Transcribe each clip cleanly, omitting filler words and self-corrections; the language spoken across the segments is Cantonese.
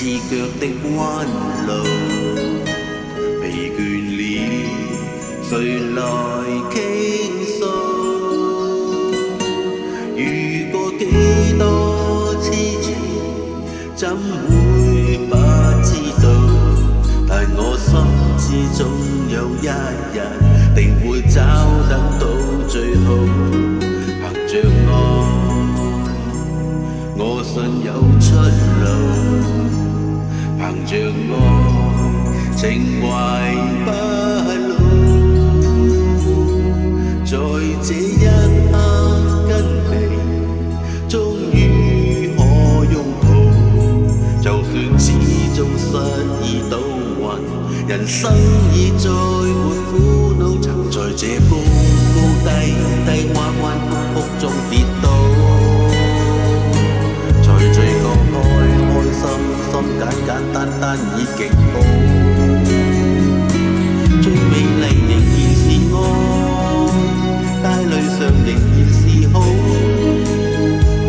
刺腳的彎路，疲倦了，誰來傾訴？遇過幾多痴情，怎會不知道？但我心知總有一日，定會找得到最好。憑着愛，我信有出路。憑着愛，情懷不老。在這一刻跟你，終於可擁抱。就算始終失意倒運，人生已再沒苦惱。曾在這高高低低、彎彎曲曲中跌倒。簡單單已極好，最美麗仍然是愛，帶淚上仍然是好，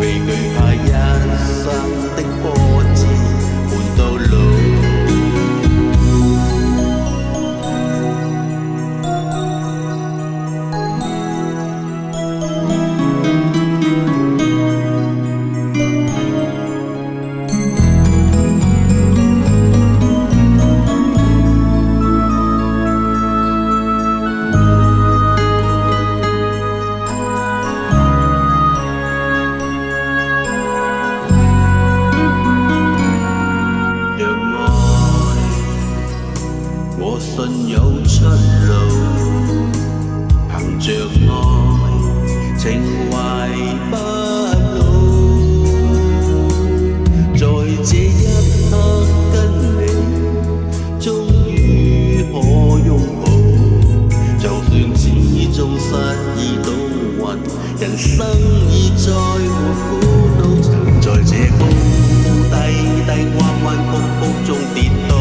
未懼怕一生的波折伴到老。我信有出路，憑着愛，情懷不老。在這一刻跟你，終於可擁抱。就算始終失意倒運，人生已再沒苦惱。曾在這高高低低、彎彎曲曲中跌倒。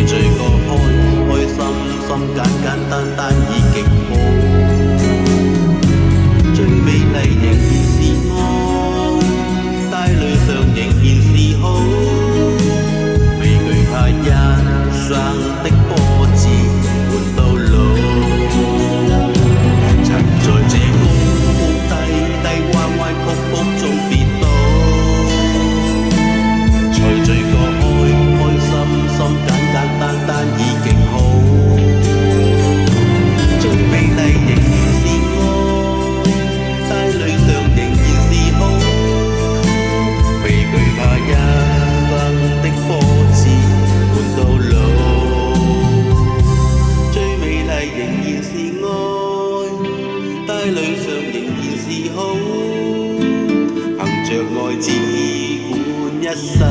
醉過開心心，簡簡單單已極好。最美麗仍然是愛，帶淚上仍然是好，未懼怕一生的波折伴到老。曾在這高高低低、彎彎曲曲中跌倒，才醉過開心心，簡單單已極好，最美麗仍然是愛，帶淚上仍然是好，未懼怕一生的波折伴到老。最美麗仍然是愛，帶淚上仍然是好，憑着愛只管一生。